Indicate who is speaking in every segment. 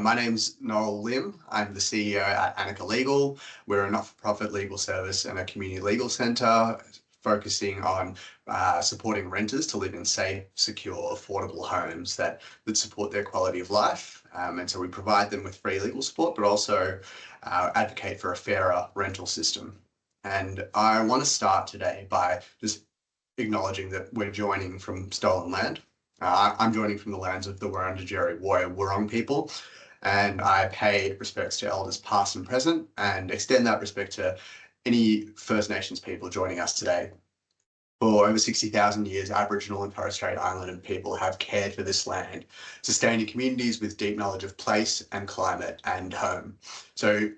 Speaker 1: My name's Noel Lim. I'm the CEO at Anika Legal. We're a not-for-profit legal service and a community legal centre focusing on supporting renters to live in safe, secure, affordable homes that support their quality of life. And so we provide them with free legal support, but also advocate for a fairer rental system. And I want to start today by just acknowledging that we're joining from stolen land. I'm joining from the lands of the Wurundjeri Woi-wurrung people, and I pay respects to elders past and present and extend that respect to any First Nations people joining us today. For over 60,000 years, Aboriginal and Torres Strait Islander people have cared for this land, sustaining communities with deep knowledge of place and climate and home. So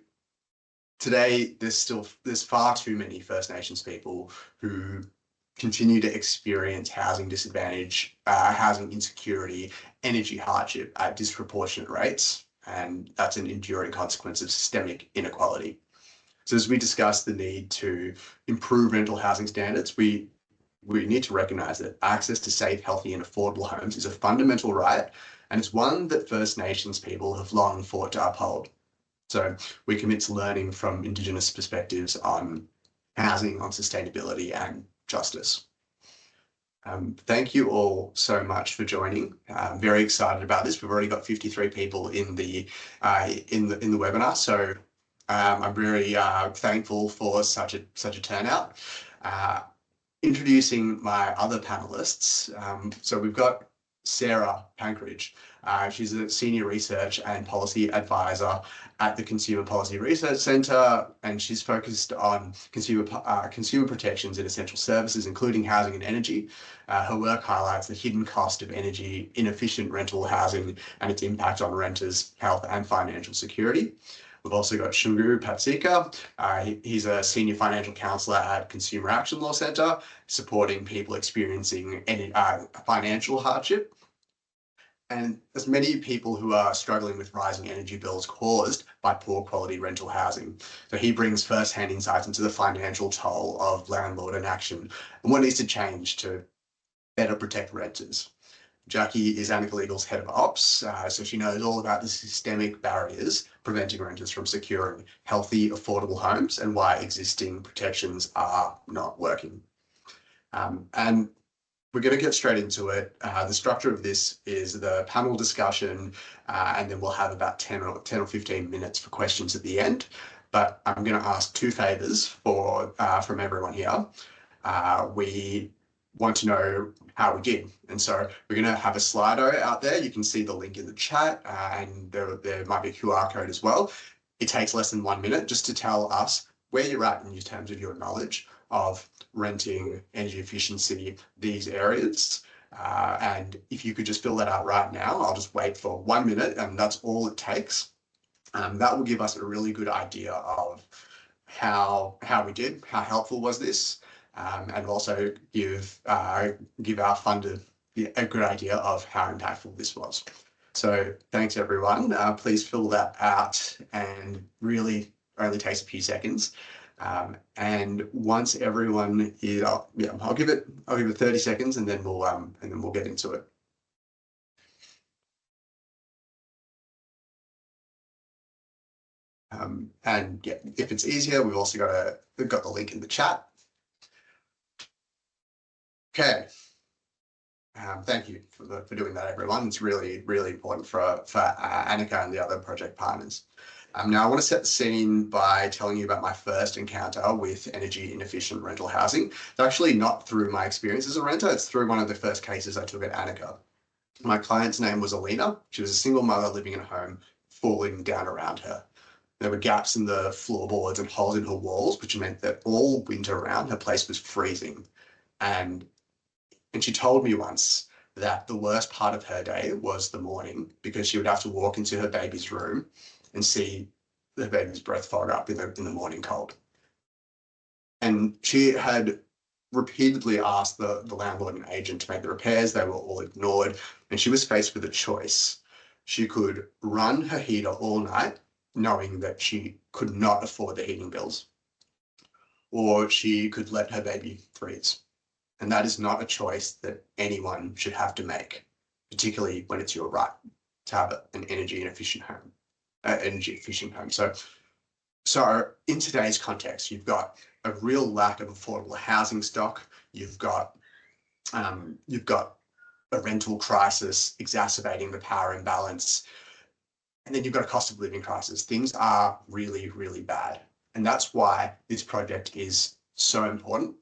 Speaker 1: today, there's far too many First Nations people who continue to experience housing disadvantage, housing insecurity, energy hardship at disproportionate rates. And that's an enduring consequence of systemic inequality. So as we discuss the need to improve rental housing standards, we need to recognise that access to safe, healthy and affordable homes is a fundamental right, and it's one that First Nations people have long fought to uphold. So we commit to learning from Indigenous perspectives on housing, on sustainability and justice. Thank you all so much for joining. I'm very excited about this. We've already got 53 people in the webinar, so I'm very thankful for such a turnout. Introducing my other panelists. So we've got Sarah Pankridge. She's a senior research and policy advisor at the Consumer Policy Research Centre, and she's focused on consumer protections in essential services, including housing and energy. Her work highlights the hidden cost of energy, inefficient rental housing, and its impact on renters' health and financial security. We've also got Shungu Patsika. He's a senior financial counsellor at Consumer Action Law Centre, supporting people experiencing any financial hardship. And there's many people who are struggling with rising energy bills caused by poor quality rental housing. So he brings first-hand insights into the financial toll of landlord inaction and what needs to change to better protect renters. Jackie is Anika Legal's head of ops, so she knows all about the systemic barriers preventing renters from securing healthy, affordable homes and why existing protections are not working. And we're going to get straight into it. The structure of this is the panel discussion, and then we'll have about 10 or 15 minutes for questions at the end. But I'm going to ask two favours from everyone here. We want to know how we did. And so we're going to have a Slido out there. You can see the link in the chat, and there might be a QR code as well. It takes less than 1 minute just to tell us where you're at in terms of your knowledge of renting, energy efficiency, these areas. And if you could just fill that out right now, I'll just wait for 1 minute, and that's all it takes. That will give us a really good idea of how we did, how helpful was this, and also give our funder a good idea of how impactful this was. So thanks everyone. Please fill that out, and really only takes a few seconds. And once everyone is, I'll give it 30 seconds, and then we'll get into it. And yeah, if it's easier, we've also got the link in the chat. Okay. Thank you for doing that, everyone. It's really, really important for Anika and the other project partners. Now, I want to set the scene by telling you about my first encounter with energy inefficient rental housing. It's actually not through my experience as a renter, it's through one of the first cases I took at Anika. My client's name was Alina. She was a single mother living in a home falling down around her. There were gaps in the floorboards and holes in her walls, which meant that all winter round her place was freezing. And she told me once that the worst part of her day was the morning, because she would have to walk into her baby's room and see the baby's breath fog up in the morning cold. And she had repeatedly asked the landlord and agent to make the repairs. They were all ignored, and she was faced with a choice. She could run her heater all night, knowing that she could not afford the heating bills, or she could let her baby freeze. And that is not a choice that anyone should have to make, particularly when it's your right. to have an energy efficient home. So in today's context, you've got a real lack of affordable housing stock. You've got a rental crisis exacerbating the power imbalance. And then you've got a cost of living crisis. Things are really, really bad. And that's why this project is so important.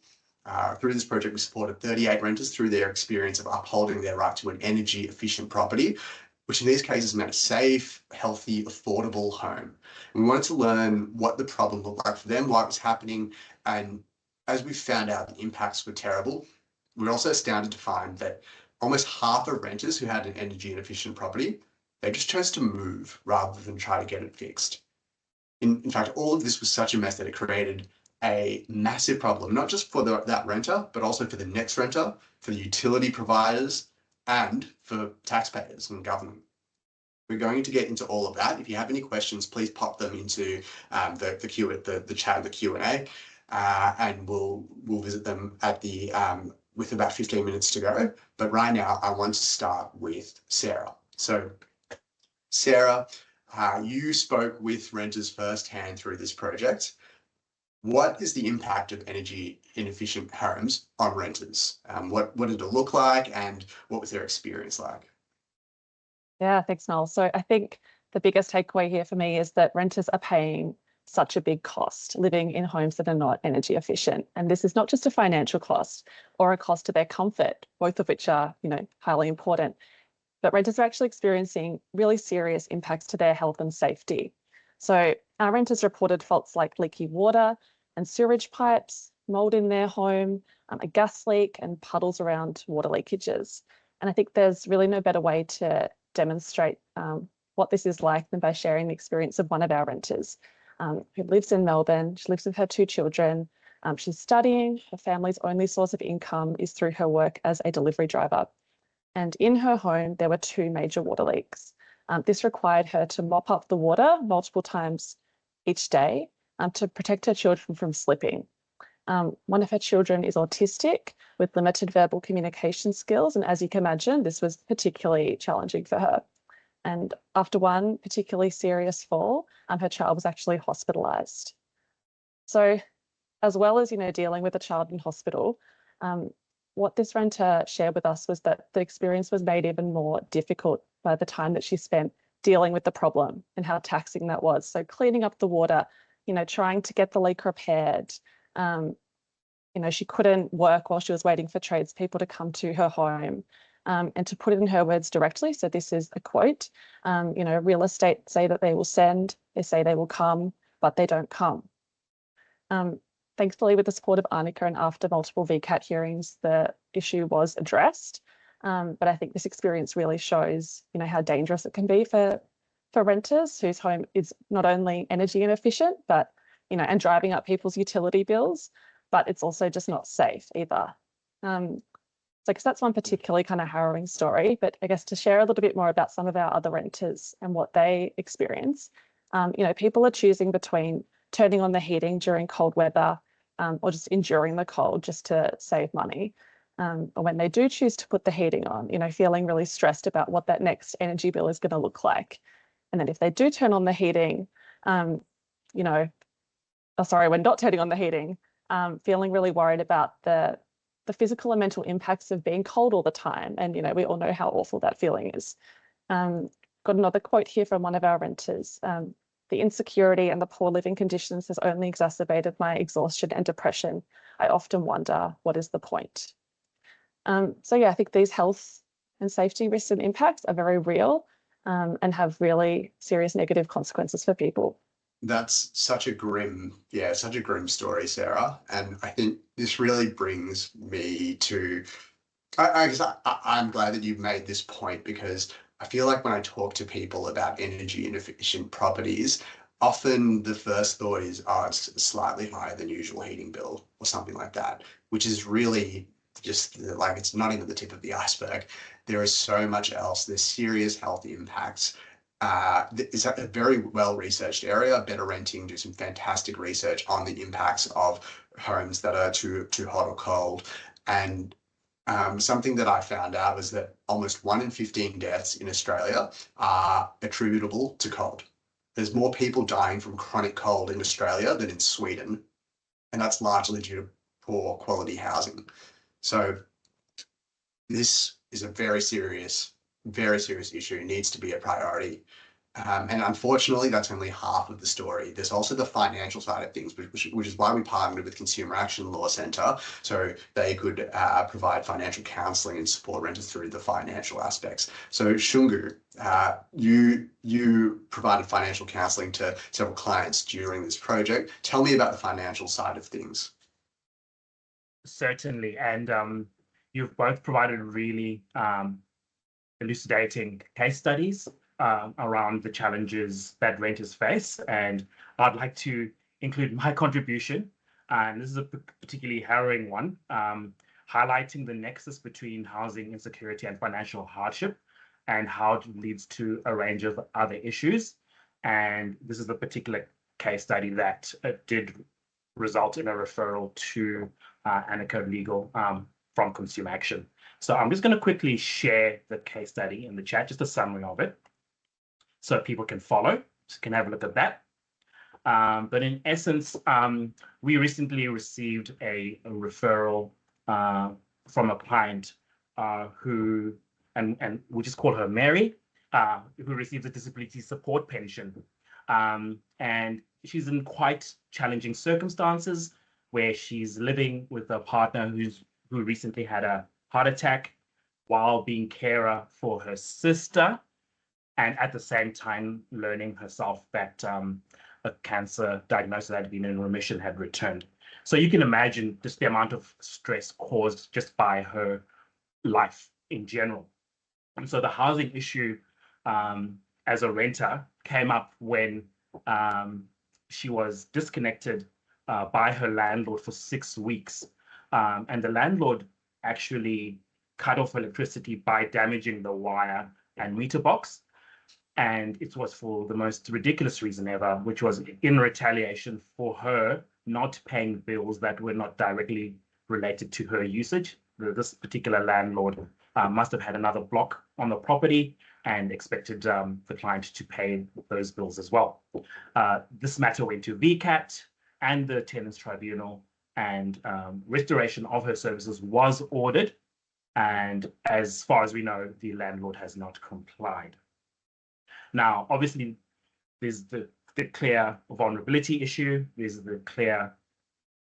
Speaker 1: Through this project, we supported 38 renters through their experience of upholding their right to an energy efficient property, which in these cases meant a safe, healthy, affordable home. And we wanted to learn what the problem looked like for them, why it was happening. And as we found out the impacts were terrible, we were also astounded to find that almost half of renters who had an energy inefficient property, they just chose to move rather than try to get it fixed. In fact, all of this was such a mess that it created a massive problem, not just for that renter, but also for the next renter, for the utility providers, and for taxpayers and government. We're going to get into all of that. If you have any questions, please pop them into the chat of the Q&A, and we'll visit them at the with about 15 minutes to go. But right now, I want to start with Sarah. So, Sarah, you spoke with renters firsthand through this project. What is the impact of energy inefficient homes on renters? What did it look like, and what was their experience like?
Speaker 2: Yeah, thanks, Noel. So I think the biggest takeaway here for me is that renters are paying such a big cost living in homes that are not energy efficient. And this is not just a financial cost or a cost to their comfort, both of which are, highly important, but renters are actually experiencing really serious impacts to their health and safety. So our renters reported faults like leaky water and sewage pipes, mold in their home, a gas leak, and puddles around water leakages. And I think there's really no better way to demonstrate what this is like than by sharing the experience of one of our renters who lives in Melbourne. She lives with her 2 children. She's studying. Her family's only source of income is through her work as a delivery driver. And in her home, there were 2 major water leaks. This required her to mop up the water multiple times each day to protect her children from slipping. One of her children is autistic with limited verbal communication skills. And as you can imagine, this was particularly challenging for her. And after one particularly serious fall, her child was actually hospitalised. So as well as, dealing with a child in hospital, what this renter shared with us was that the experience was made even more difficult by the time that she spent dealing with the problem and how taxing that was. So cleaning up the water, trying to get the leak repaired. She couldn't work while she was waiting for tradespeople to come to her home. And to put it in her words directly, so this is a quote, real estate say that they will send, they say they will come, but they don't come. Thankfully, with the support of Anika and after multiple VCAT hearings, the issue was addressed. But I think this experience really shows, how dangerous it can be for renters whose home is not only energy inefficient, but, and driving up people's utility bills, but it's also just not safe either. So I guess that's one particularly kind of harrowing story, but I guess to share a little bit more about some of our other renters and what they experience, people are choosing between turning on the heating during cold weather or just enduring the cold just to save money. Or when they do choose to put the heating on, feeling really stressed about what that next energy bill is going to look like. And then if they do turn on the heating, when not turning on the heating, feeling really worried about the physical and mental impacts of being cold all the time. And, we all know how awful that feeling is. Got another quote here from one of our renters. The insecurity and the poor living conditions has only exacerbated my exhaustion and depression. I often wonder, what is the point? So yeah, I think these health and safety risks and impacts are very real and have really serious negative consequences for people.
Speaker 1: That's such a grim story, Sarah. And I think this really brings me to, I'm glad that you've made this point, because I feel like when I talk to people about energy inefficient properties, often the first thought is, oh, it's a slightly higher than usual heating bill or something like that, which is really just like, it's not even the tip of the iceberg. There is so much else. There's serious health impacts. It's a very well-researched area. Better Renting do some fantastic research on the impacts of homes that are too hot or cold. And Something that I found out was that almost 1 in 15 deaths in Australia are attributable to cold. There's more people dying from chronic cold in Australia than in Sweden, and that's largely due to poor quality housing. So this is a very serious issue. It needs to be a priority. And unfortunately, that's only half of the story. There's also the financial side of things, which is why we partnered with Consumer Action Law Centre, so they could provide financial counselling and support renters through the financial aspects. So Shungu, you provided financial counselling to several clients during this project. Tell me about the financial side of things.
Speaker 3: Certainly, and you've both provided really elucidating case studies around the challenges that renters face, and I'd like to include my contribution. And this is a particularly harrowing one, highlighting the nexus between housing insecurity and financial hardship, and how it leads to a range of other issues. And this is a particular case study that did result in a referral to Anika Legal from Consumer Action. So I'm just going to quickly share the case study in the chat, just a summary of it, so people can follow, so can have a look at that. But in essence, we recently received a referral from a client who, and we'll just call her Mary, who receives a disability support pension. And she's in quite challenging circumstances where she's living with a partner who recently had a heart attack while being carer for her sister, and at the same time learning herself that a cancer diagnosis that had been in remission had returned. So you can imagine just the amount of stress caused just by her life in general. And so the housing issue as a renter came up when she was disconnected by her landlord for 6 weeks. And the landlord actually cut off electricity by damaging the wire and meter box. And it was for the most ridiculous reason ever, which was in retaliation for her not paying bills that were not directly related to her usage. This particular landlord must have had another block on the property and expected the client to pay those bills as well. This matter went to VCAT and the Tenants Tribunal, and restoration of her services was ordered. And as far as we know, the landlord has not complied. Now, obviously, there's the clear vulnerability issue, there's the clear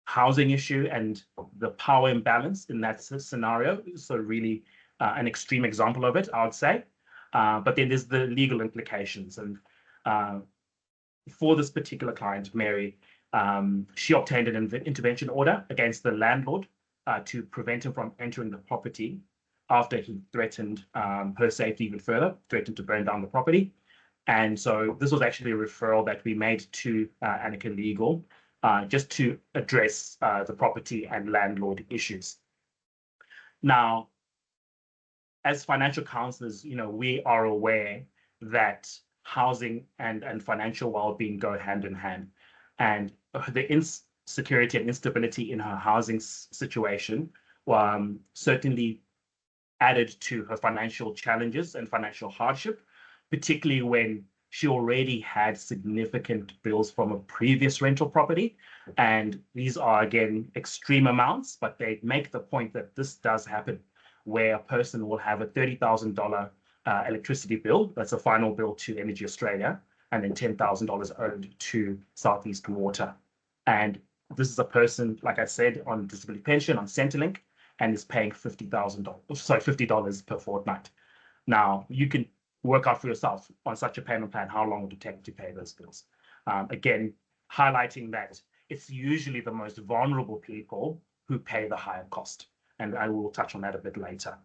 Speaker 3: housing issue, and the power imbalance in that scenario. So really an extreme example of it, I would say. But then there's the legal implications. And for this particular client, Mary, she obtained an intervention order against the landlord to prevent him from entering the property after he threatened her safety even further, threatened to burn down the property. And so this was actually a referral that we made to Anika Legal just to address the property and landlord issues. Now, as financial counselors, we are aware that housing and financial well-being go hand in hand. And the insecurity and instability in her housing situation certainly added to her financial challenges and financial hardship, particularly when she already had significant bills from a previous rental property. And these are, again, extreme amounts, but they make the point that this does happen, where a person will have a $30,000 electricity bill. That's a final bill to Energy Australia, and then $10,000 owed to Southeast Water. And this is a person, like I said, on disability pension, on Centrelink, and is paying $50 per fortnight. Now, you can work out for yourself on such a payment plan how long it would take to pay those bills. Again, highlighting that it's usually the most vulnerable people who pay the higher cost. And I will touch on that a bit later.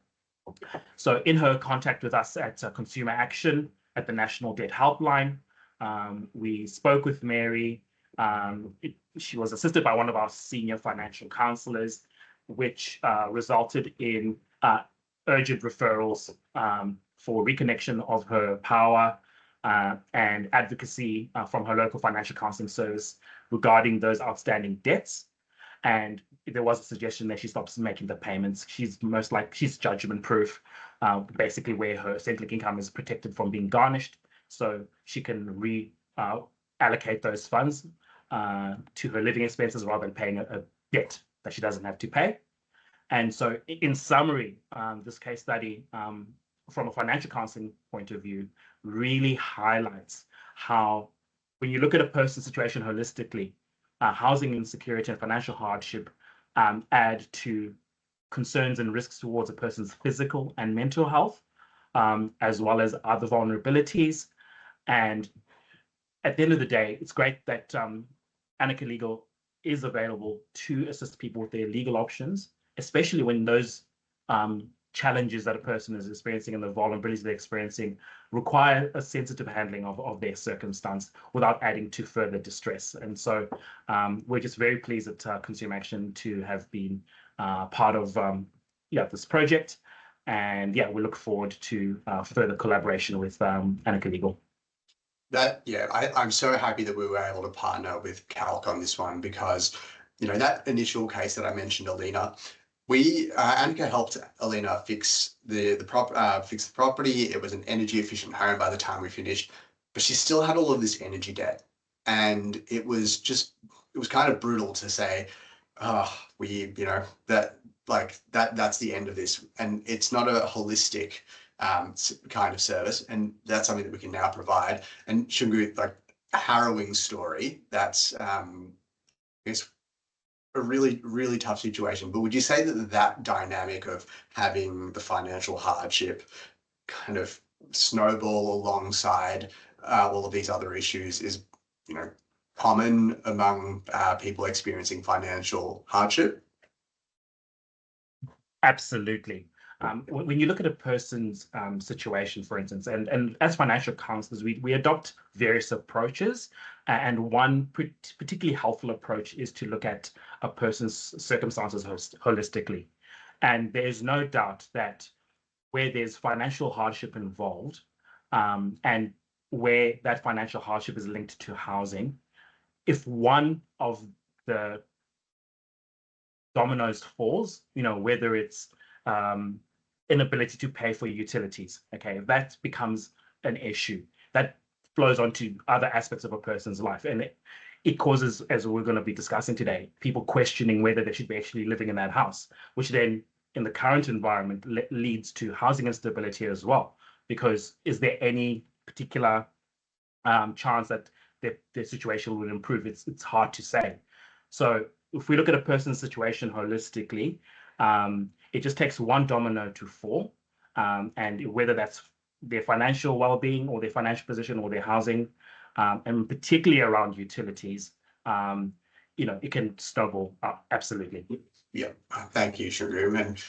Speaker 3: So in her contact with us at Consumer Action at the National Debt Helpline, we spoke with Mary. She was assisted by one of our senior financial counselors, which resulted in urgent referrals for reconnection of her power and advocacy from her local financial counseling service regarding those outstanding debts. And there was a suggestion that she stops making the payments. She's judgment proof, basically where her Centrelink income is protected from being garnished, so she can allocate those funds to her living expenses rather than paying a debt that she doesn't have to pay. And so in summary, this case study from a financial counseling point of view really highlights how when you look at a person's situation holistically, housing insecurity and financial hardship add to concerns and risks towards a person's physical and mental health, as well as other vulnerabilities. And at the end of the day, it's great that Anika Legal is available to assist people with their legal options, especially when those challenges that a person is experiencing and the vulnerabilities they're experiencing require a sensitive handling of their circumstance without adding to further distress. And so we're just very pleased at Consumer Action to have been part of this project. And we look forward to further collaboration with Anika Legal.
Speaker 1: I'm so happy that we were able to partner with Calc on this one, because that initial case that I mentioned, Alina, Anika helped Alina fix the property. It was an energy efficient home by the time we finished, but she still had all of this energy debt, and it was kind of brutal to say, that's the end of this, and it's not a holistic kind of service, and that's something that we can now provide. And Shungu, like, a harrowing story. That's it's a really, really tough situation. But would you say that dynamic of having the financial hardship kind of snowball alongside all of these other issues is, common among people experiencing financial hardship?
Speaker 3: Absolutely. When you look at a person's situation, for instance, and as financial counselors, we adopt various approaches, and one particularly helpful approach is to look at a person's circumstances holistically. And there's no doubt that where there's financial hardship involved, and where that financial hardship is linked to housing, if one of the dominoes falls, whether it's inability to pay for utilities, okay, that becomes an issue that flows onto other aspects of a person's life, and it causes, as we're going to be discussing today, people questioning whether they should be actually living in that house, which then in the current environment leads to housing instability as well, because is there any particular chance that their situation will improve? It's hard to say. So if we look at a person's situation holistically, it just takes one domino to fall, and whether that's their financial well-being or their financial position or their housing, and particularly around utilities, it can snowball up. Absolutely.
Speaker 1: Yeah, thank you, Shungu. And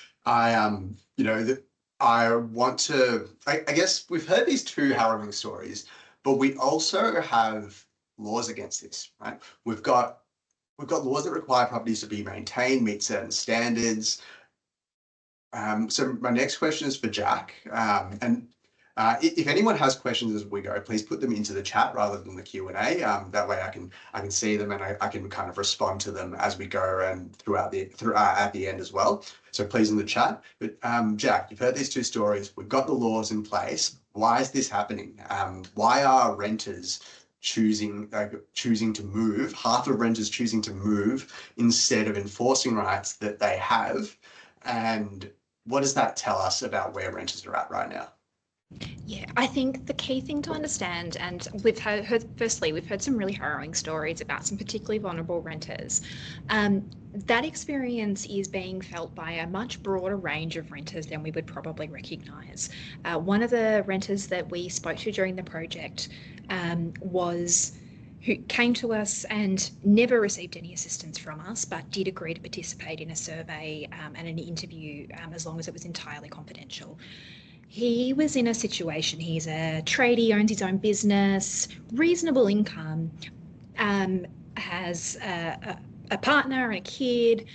Speaker 1: I want to, I guess we've heard these two harrowing stories, but we also have laws against this, right? We've got laws that require properties to be maintained, meet certain standards. So my next question is for Jack. And if anyone has questions as we go, please put them into the chat rather than the Q&A. That way I can see them, and I can kind of respond to them as we go and at the end as well. So please in the chat. But Jack, you've heard these two stories. We've got the laws in place. Why is this happening? Why are renters choosing to move? Half of renters choosing to move instead of enforcing rights that they have. And what does that tell us about where renters are at right now?
Speaker 4: Yeah, I think the key thing to understand, and we've heard some really harrowing stories about some particularly vulnerable renters. That experience is being felt by a much broader range of renters than we would probably recognise. One of the renters that we spoke to during the project who came to us and never received any assistance from us, but did agree to participate in a survey and an interview as long as it was entirely confidential. He was in a situation, he's a tradie, owns his own business, reasonable income, has a partner and a kid,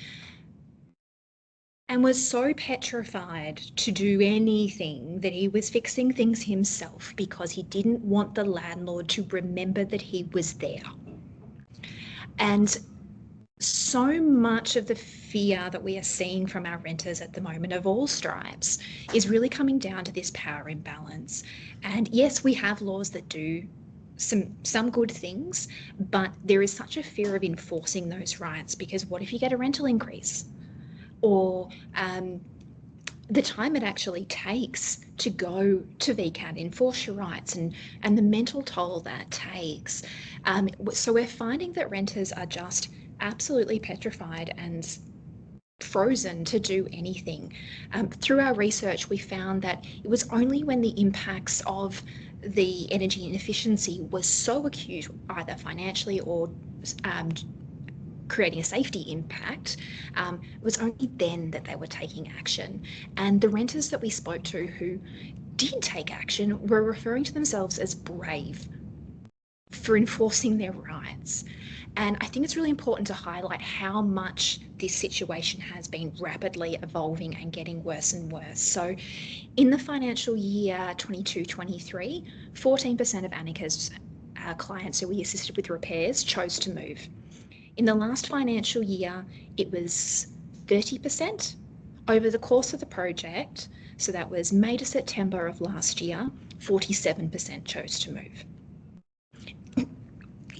Speaker 4: and was so petrified to do anything that he was fixing things himself because he didn't want the landlord to remember that he was there. And So much of the fear that we are seeing from our renters at the moment of all stripes is really coming down to this power imbalance. And yes, we have laws that do some good things, but there is such a fear of enforcing those rights, because what if you get a rental increase? Or the time it actually takes to go to VCAT, enforce your rights, and the mental toll that takes. So we're finding that renters are just absolutely petrified and frozen to do anything. Through our research, we found that it was only when the impacts of the energy inefficiency was so acute, either financially or creating a safety impact, it was only then that they were taking action. And the renters that we spoke to who did take action were referring to themselves as brave for enforcing their rights. And I think it's really important to highlight how much this situation has been rapidly evolving and getting worse and worse. So in the financial year 22-23, 14% of Anika's clients who we assisted with repairs chose to move. In the last financial year, it was 30%. Over the course of the project, so that was May to September of last year, 47% chose to move.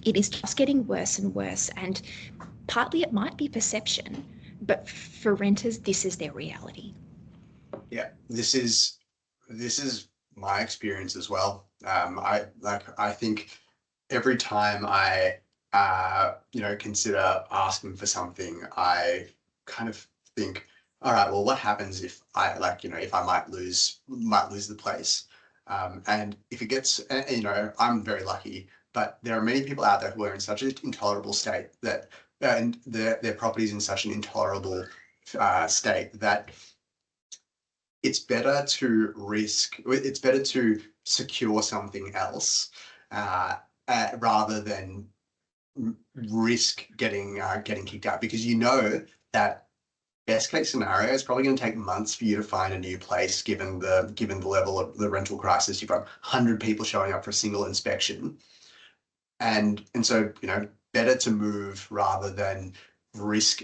Speaker 4: It is just getting worse and worse, and partly it might be perception, but for renters, this is their reality.
Speaker 1: Yeah, this is my experience as well. I think every time I consider asking for something, I kind of think, all right, well, what happens if I if I might lose the place? And if it gets, I'm very lucky, but there are many people out there who are in such an intolerable state that, and their property's in such an intolerable state that it's better to secure something else rather than risk getting kicked out, because that best case scenario is probably going to take months for you to find a new place, given the level of the rental crisis. You've got 100 people showing up for a single inspection, and so better to move rather than risk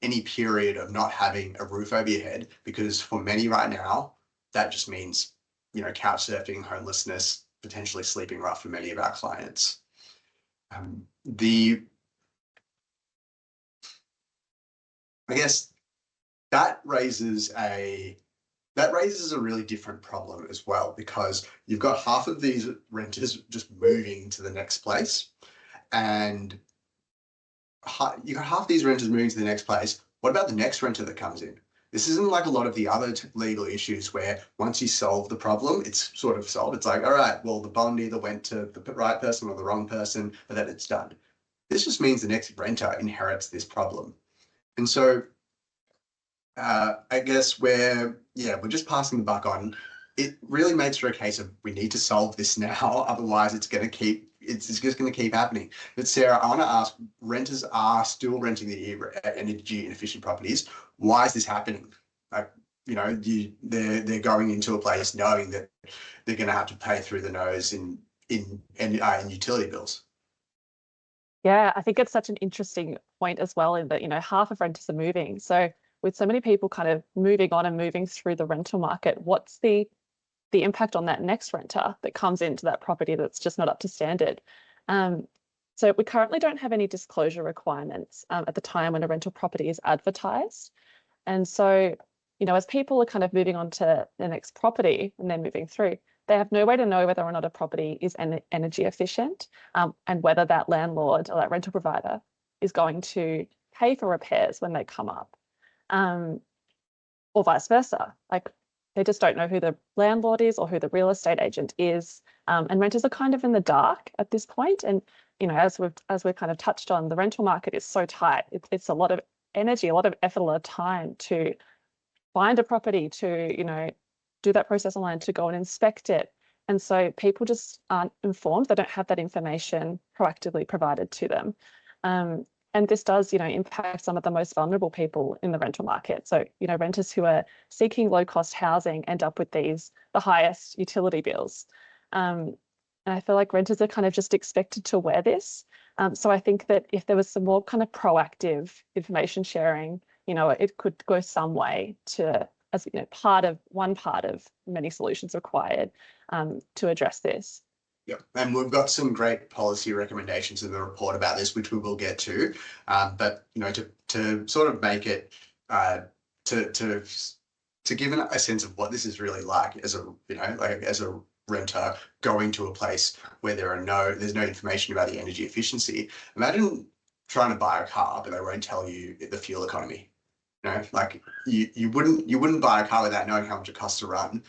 Speaker 1: any period of not having a roof over your head, because for many right now that just means couch surfing, homelessness, potentially sleeping rough for many of our clients. I guess that raises a really different problem as well, because you've got half of these renters just moving to the next place, and you got half these renters moving to the next place. What about the next renter that comes in? This isn't like a lot of the other legal issues where once you solve the problem, it's sort of solved. It's like, all right, well, the bond either went to the right person or the wrong person, but then it's done. This just means the next renter inherits this problem. And so I guess we're just passing the buck on. It really makes for a case of we need to solve this now, otherwise it's just going to keep happening. But Sarah, I want to ask, renters are still renting the energy inefficient properties. Why is this happening? Like, they're going into a place knowing that they're going to have to pay through the nose in utility bills.
Speaker 2: Yeah, I think it's such an interesting point as well, in that, half of renters are moving. So with so many people kind of moving on and moving through the rental market, what's the impact on that next renter that comes into that property that's just not up to standard? So we currently don't have any disclosure requirements at the time when a rental property is advertised. And so, as people are kind of moving on to the next property and they're moving through, they have no way to know whether or not a property is energy efficient, and whether that landlord or that rental provider is going to pay for repairs when they come up, or vice versa. Like, they just don't know who the landlord is or who the real estate agent is, and renters are kind of in the dark at this point. And as we've kind of touched on, the rental market is so tight. It's a lot of energy, a lot of effort, a lot of time to find a property, to do that process online, to go and inspect it. And so people just aren't informed. They don't have that information proactively provided to them. And this does, impact some of the most vulnerable people in the rental market. So, renters who are seeking low-cost housing end up with the highest utility bills. And And I feel like renters are kind of just expected to wear this. So I think that if there was some more kind of proactive information sharing, it could go some way to, as one part of many solutions required to address this.
Speaker 1: Yeah, and we've got some great policy recommendations in the report about this, which we will get to. But to sort of make it to give a sense of what this is really like as a renter going to a place where there's no information about the energy efficiency. Imagine trying to buy a car, but they won't tell you the fuel economy. Like you wouldn't buy a car without knowing how much it costs to run.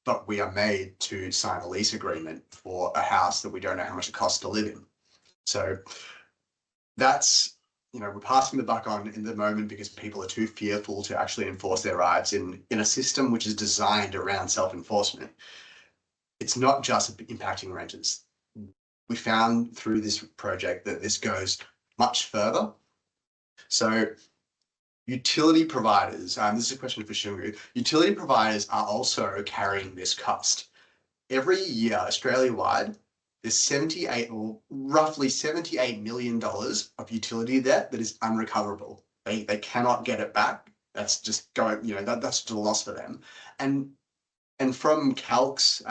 Speaker 1: But we are made to sign a lease agreement for a house that we don't know how much it costs to live in. So that's, we're passing the buck on in the moment because people are too fearful to actually enforce their rights in a system which is designed around self-enforcement. It's not just impacting renters. We found through this project that this goes much further. So utility providers, this is a question for Shungu, utility providers are also carrying this cost. Every year, Australia-wide, there's roughly $78 million of utility debt that is unrecoverable. They cannot get it back. That's just going, that's just a loss for them. And from Calc's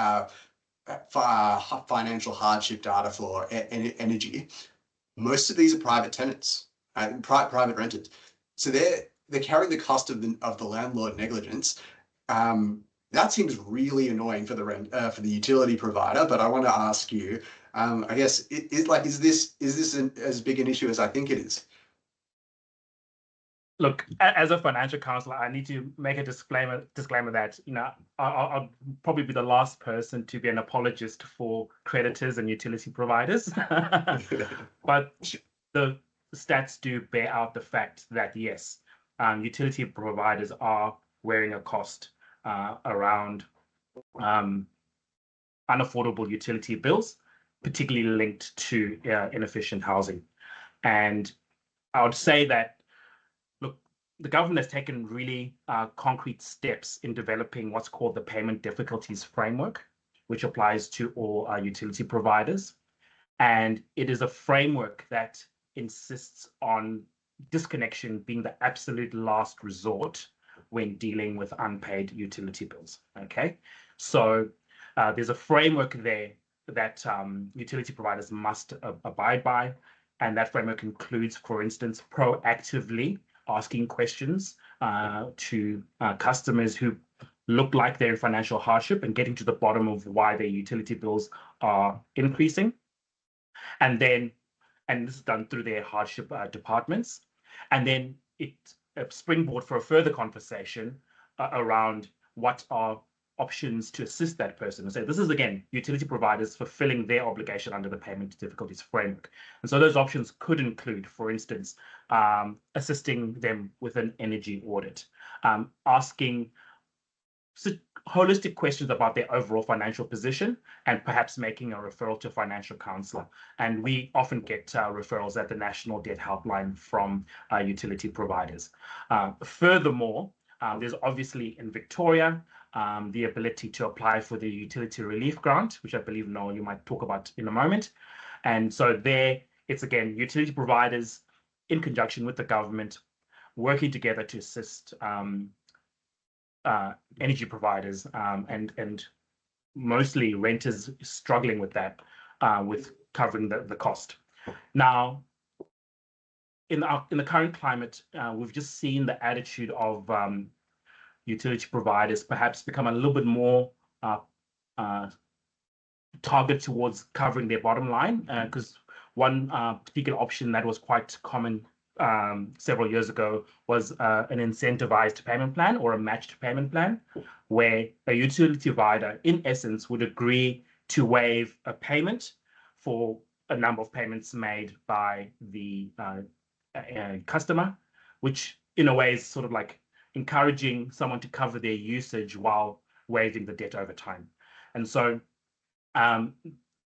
Speaker 1: financial hardship data for energy, most of these are private tenants, private renters. So they're carrying the cost of the landlord negligence. That seems really annoying for the utility provider. But I want to ask you, I guess, is this as big an issue as I think it is?
Speaker 3: Look, as a financial counselor, I need to make a disclaimer that I'll probably be the last person to be an apologist for creditors and utility providers, but the stats do bear out the fact that yes, utility providers are wearing a cost around unaffordable utility bills, particularly linked to inefficient housing. And I would say that, look, the government has taken really concrete steps in developing what's called the Payment Difficulties Framework, which applies to all utility providers. And it is a framework that insists on disconnection being the absolute last resort when dealing with unpaid utility bills. Okay, so there's a framework there that utility providers must abide by, and that framework includes, for instance, proactively asking questions to customers who look like they're in financial hardship and getting to the bottom of why their utility bills are increasing. And this is done through their hardship departments. And then it's a springboard for a further conversation around what are options to assist that person. And so this is, again, utility providers fulfilling their obligation under the Payment Difficulties Framework. And so those options could include, for instance, assisting them with an energy audit, asking holistic questions about their overall financial position, and perhaps making a referral to a financial counselor. And we often get referrals at the National Debt Helpline from utility providers. Furthermore, there's obviously in Victoria the ability to apply for the Utility Relief Grant, which I believe, Noel, you might talk about in a moment. And so there, it's again, utility providers in conjunction with the government working together to assist energy providers and mostly renters struggling with that, with covering the cost. Now, in the current climate, we've just seen the attitude of utility providers perhaps become a little bit more targeted towards covering their bottom line, because one particular option that was quite common several years ago was an incentivized payment plan or a matched payment plan, where a utility provider, in essence, would agree to waive a payment for a number of payments made by the customer, which in a way is sort of like encouraging someone to cover their usage while waiving the debt over time. And so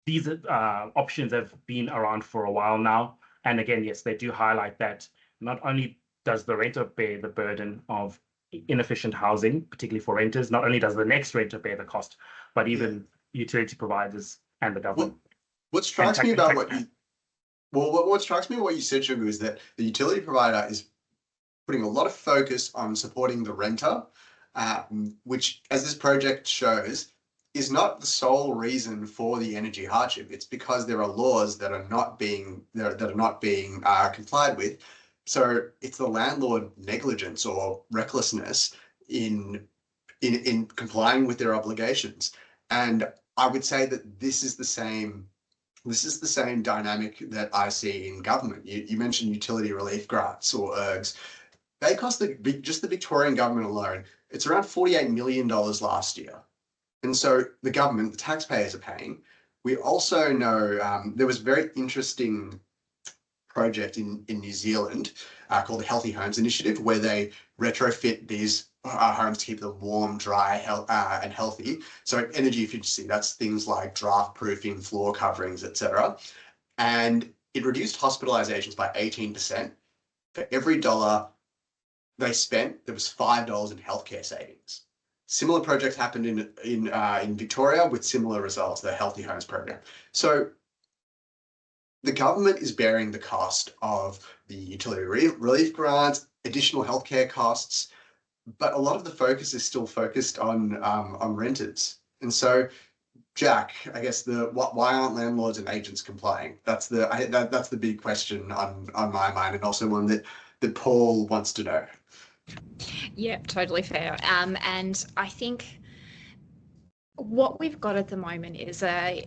Speaker 3: these options have been around for a while now. And again, yes, they do highlight that not only does the renter bear the burden of inefficient housing, particularly for renters, not only does the next renter bear the cost, but even utility providers and the government.
Speaker 1: What strikes me about what strikes me about what you said, Sugar, is that the utility provider is putting a lot of focus on supporting the renter, which, as this project shows, is not the sole reason for the energy hardship. It's because there are laws that are not being complied with. So it's the landlord negligence or recklessness in complying with their obligations. And I would say that this is the same dynamic that I see in government. You mentioned utility relief grants or ERGs. They cost just the Victorian government alone, it's around $48 million last year. And so the government, the taxpayers are paying. We also know there was a very interesting project in New Zealand called the Healthy Homes Initiative, where they retrofit these homes to keep them warm, dry, and healthy. So energy efficiency, that's things like draft proofing, floor coverings, etc. And it reduced hospitalizations by 18%. For every dollar they spent, there was $5 in healthcare savings. Similar projects happened in Victoria with similar results, the Healthy Homes program. So the government is bearing the cost of the utility relief grants, additional healthcare costs, but a lot of the focus is still focused on renters. And so, Jack, I guess why aren't landlords and agents complying? That's the big question on my mind, and also one that Paul wants to know.
Speaker 4: Yeah, totally fair. And I think what we've got at the moment is a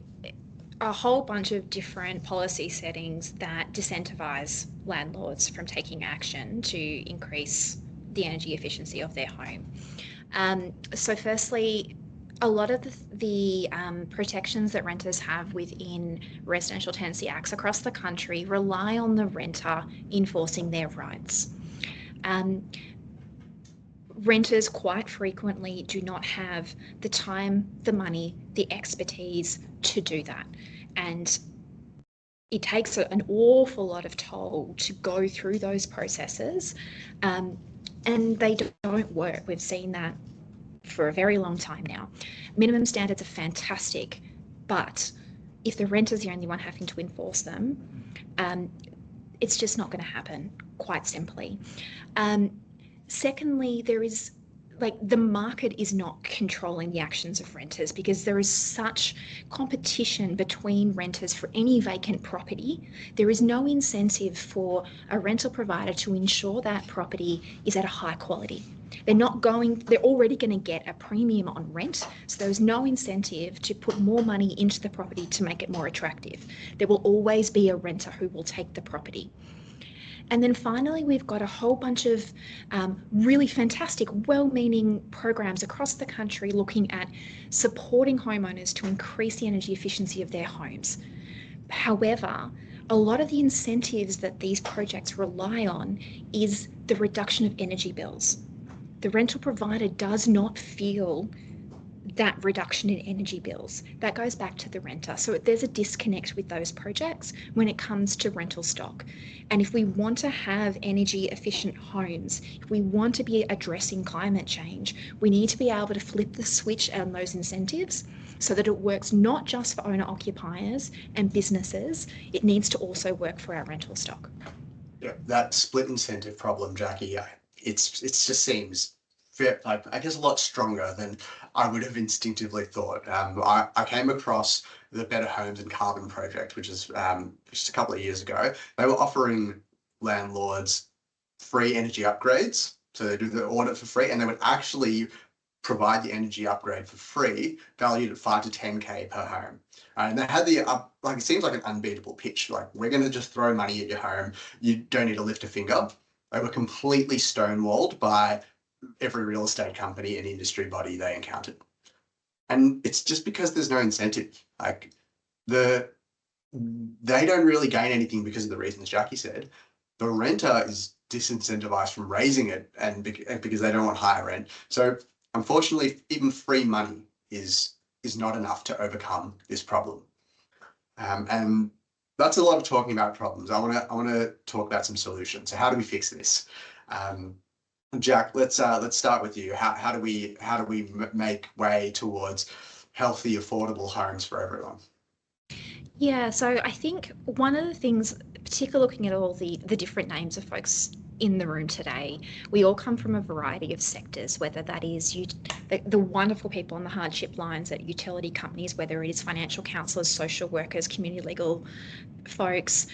Speaker 4: whole bunch of different policy settings that disincentivize landlords from taking action to increase the energy efficiency of their home. So firstly, a lot of the protections that renters have within residential tenancy acts across the country rely on the renter enforcing their rights. Renters quite frequently do not have the time, the money, the expertise to do that. And it takes an awful lot of toll to go through those processes, and they don't work. We've seen that for a very long time now. Minimum standards are fantastic, but if the renter's the only one having to enforce them, it's just not going to happen, quite simply. Secondly, there is the market is not controlling the actions of renters because there is such competition between renters for any vacant property. There is no incentive for a rental provider to ensure that property is at a high quality. They're already going to get a premium on rent, so there's no incentive to put more money into the property to make it more attractive. There will always be a renter who will take the property. And then finally, we've got a whole bunch of really fantastic, well-meaning programs across the country looking at supporting homeowners to increase the energy efficiency of their homes. However, a lot of the incentives that these projects rely on is the reduction of energy bills. The rental provider does not feel that reduction in energy bills. That goes back to the renter. So there's a disconnect with those projects when it comes to rental stock. And if we want to have energy efficient homes, if we want to be addressing climate change, we need to be able to flip the switch on those incentives so that it works not just for owner occupiers and businesses, it needs to also work for our rental stock.
Speaker 1: Yeah, that split incentive problem, Jackie, it just seems I guess a lot stronger than I would have instinctively thought. I came across the Better Homes and Carbon project, which is just a couple of years ago. They were offering landlords free energy upgrades. So they do the audit for free, and they would actually provide the energy upgrade for free, valued at 5 to 10K per home. And they had it seems like an unbeatable pitch. Like, we're going to just throw money at your home. You don't need to lift a finger. They were completely stonewalled by every real estate company and industry body they encountered. And it's just because there's no incentive. They don't really gain anything because of the reasons Jackie said. The renter is disincentivized from raising it and because they don't want higher rent. So unfortunately, even free money is not enough to overcome this problem. And that's a lot of talking about problems. I want to talk about some solutions. So how do we fix this? Jack, let's start with you. How do we make way towards healthy, affordable homes for everyone?
Speaker 4: Yeah, so I think one of the things, particularly looking at all the different names of folks in the room today, we all come from a variety of sectors, whether that is the wonderful people on the hardship lines at utility companies, whether it is financial counsellors, social workers, community legal folks.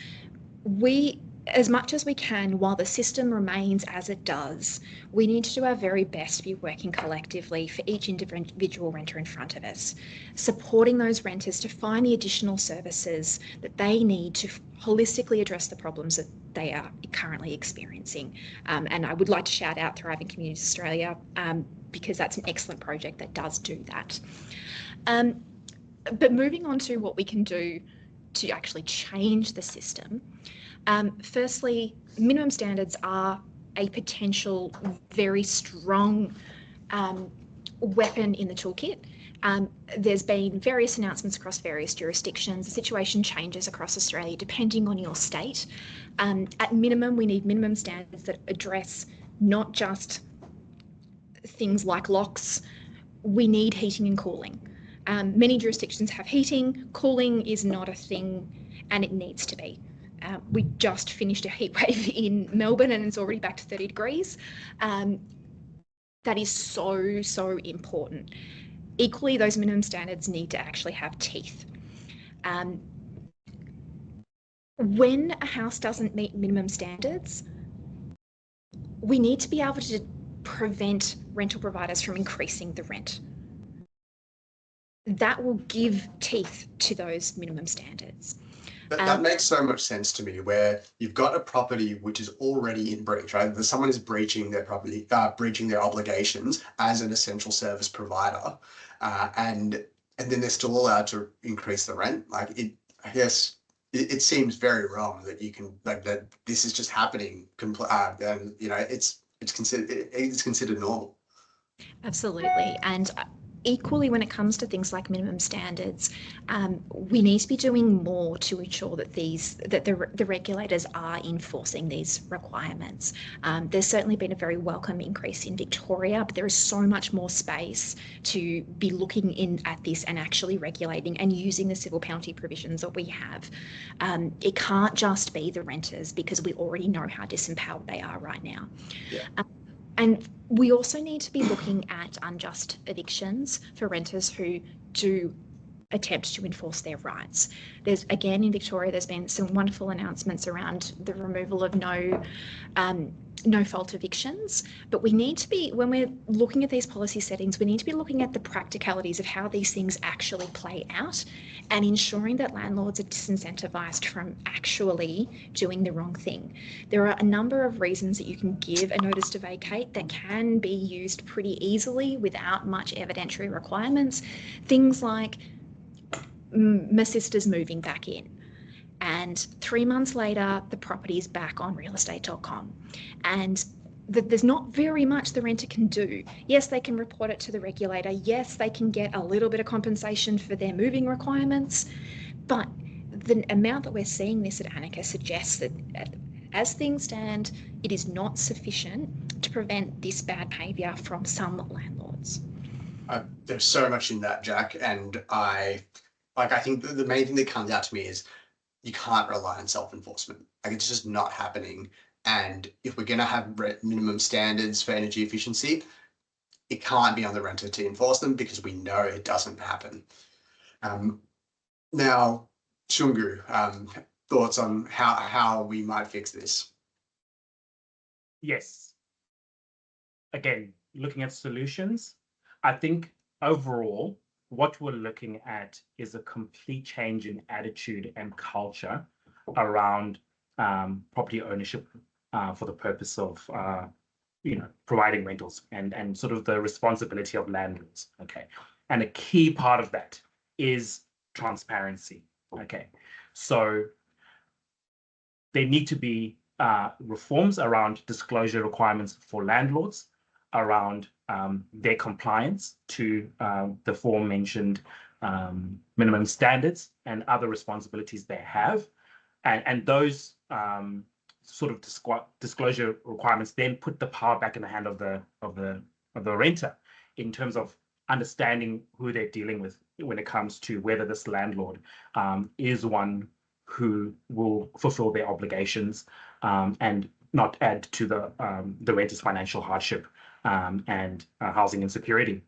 Speaker 4: We, as much as we can, while the system remains as it does, we need to do our very best to be working collectively for each individual renter in front of us, supporting those renters to find the additional services that they need to holistically address the problems that they are currently experiencing. And I would like to shout out Thriving Communities Australia, because that's an excellent project that does do that. But moving on to what we can do to actually change the system. Firstly, minimum standards are a potential very strong weapon in the toolkit. There's been various announcements across various jurisdictions. The situation changes across Australia depending on your state. At minimum, we need minimum standards that address not just things like locks. We need heating and cooling. Many jurisdictions have heating. Cooling is not a thing, and it needs to be. We just finished a heat wave in Melbourne and it's already back to 30 degrees. That is so, so important. Equally, those minimum standards need to actually have teeth. When a house doesn't meet minimum standards, we need to be able to prevent rental providers from increasing the rent. That will give teeth to those minimum standards.
Speaker 1: That makes so much sense to me, where you've got a property which is already in breach, right? Someone is breaching their property, breaching their obligations as an essential service provider, and then they're still allowed to increase the rent. Like I guess it seems very wrong that you can that this is just happening. And it's considered normal.
Speaker 4: Absolutely. And equally, when it comes to things like minimum standards, we need to be doing more to ensure that the regulators are enforcing these requirements. There's certainly been a very welcome increase in Victoria, but there is so much more space to be looking at this and actually regulating and using the civil penalty provisions that we have. It can't just be the renters, because we already know how disempowered they are right now.
Speaker 1: Yeah.
Speaker 4: And we also need to be looking at unjust evictions for renters who do attempt to enforce their rights. There's, again, in Victoria, there's been some wonderful announcements around the removal of no fault evictions, but we need to be, when we're looking at these policy settings, we need to be looking at the practicalities of how these things actually play out and ensuring that landlords are disincentivized from actually doing the wrong thing. There are a number of reasons that you can give a notice to vacate that can be used pretty easily without much evidentiary requirements. Things like my sister's moving back in, and 3 months later the property is back on realestate.com, and there's not very much the renter can do. Yes, they can report it to the regulator. Yes, they can get a little bit of compensation for their moving requirements, but the amount that we're seeing this at Anika suggests that as things stand, it is not sufficient to prevent this bad behaviour from some landlords.
Speaker 1: There's so much in that, Jack, and I think the main thing that comes out to me is you can't rely on self-enforcement. Like, it's just not happening. And if we're going to have minimum standards for energy efficiency, it can't be on the renter to enforce them, because we know it doesn't happen. Now, Shungu, thoughts on how we might fix this?
Speaker 3: Yes. Again, looking at solutions, I think overall, what we're looking at is a complete change in attitude and culture around property ownership for the purpose of providing rentals and sort of the responsibility of landlords. Okay, and a key part of that is transparency. Okay, so there need to be reforms around disclosure requirements for landlords, around their compliance to the aforementioned minimum standards and other responsibilities they have, and those sort of disclosure requirements then put the power back in the hand of the renter in terms of understanding who they're dealing with when it comes to whether this landlord is one who will fulfill their obligations and not add to the renter's financial hardship and housing insecurity.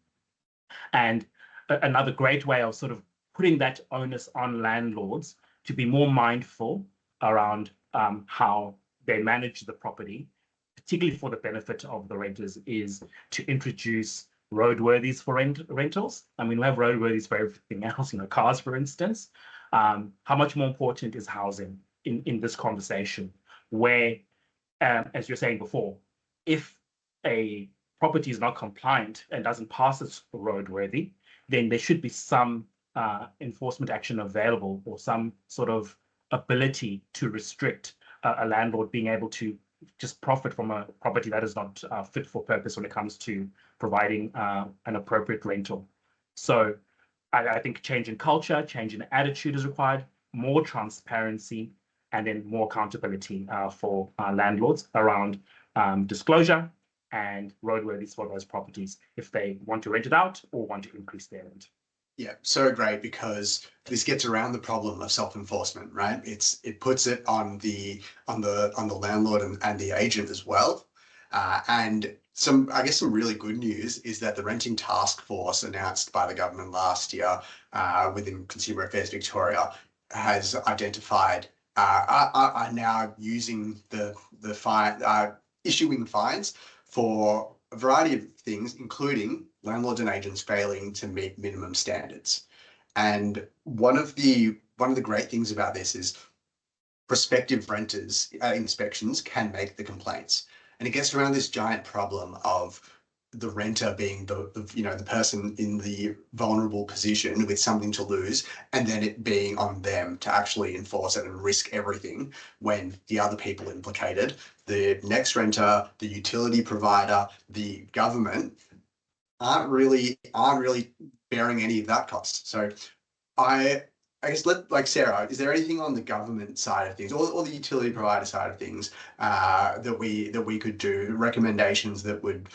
Speaker 3: And another great way of sort of putting that onus on landlords to be more mindful around how they manage the property, particularly for the benefit of the renters, is to introduce roadworthies for rentals. I mean, we have roadworthies for everything else, cars, for instance. How much more important is housing in this conversation, where, as you're saying before, if a property is not compliant and doesn't pass as roadworthy, then there should be some enforcement action available, or some sort of ability to restrict a landlord being able to just profit from a property that is not fit for purpose when it comes to providing an appropriate rental. So I think change in culture, change in attitude is required, more transparency, and then more accountability for landlords around disclosure and roadworthies for those properties if they want to rent it out or want to increase their rent.
Speaker 1: Yeah, so great, because this gets around the problem of self-enforcement, right? It puts it on the landlord and the agent as well. And I guess some really good news is that the renting task force announced by the government last year within Consumer Affairs Victoria has identified are now using the fine issuing fines for a variety of things, including landlords and agents failing to meet minimum standards. And one of the great things about this is prospective renters inspections can make the complaints, and it gets around this giant problem of the renter being the person in the vulnerable position with something to lose, and then it being on them to actually enforce it and risk everything when the other people implicated, the next renter, the utility provider, the government, aren't really bearing any of that cost. So I guess Sarah, is there anything on the government side of things, or the utility provider side of things that we could do, recommendations that would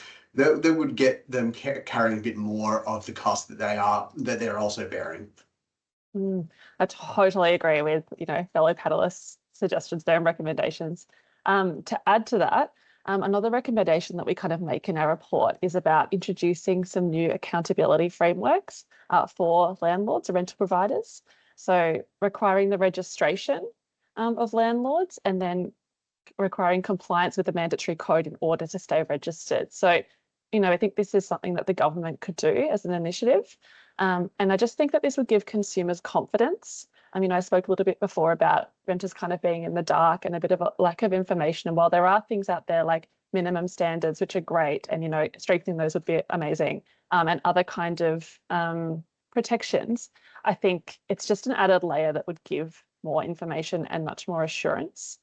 Speaker 1: get them carrying a bit more of the cost that they're also bearing?
Speaker 2: I totally agree with fellow panelists' suggestions there and recommendations. To add to that, another recommendation that we kind of make in our report is about introducing some new accountability frameworks for landlords or rental providers. So requiring the registration of landlords, and then requiring compliance with the mandatory code in order to stay registered. So, I think this is something that the government could do as an initiative. And I just think that this would give consumers confidence. I mean, I spoke a little bit before about renters kind of being in the dark and a bit of a lack of information. And while there are things out there like minimum standards, which are great, and, strengthening those would be amazing, and other kind of protections, I think it's just an added layer that would give more information and much more assurance.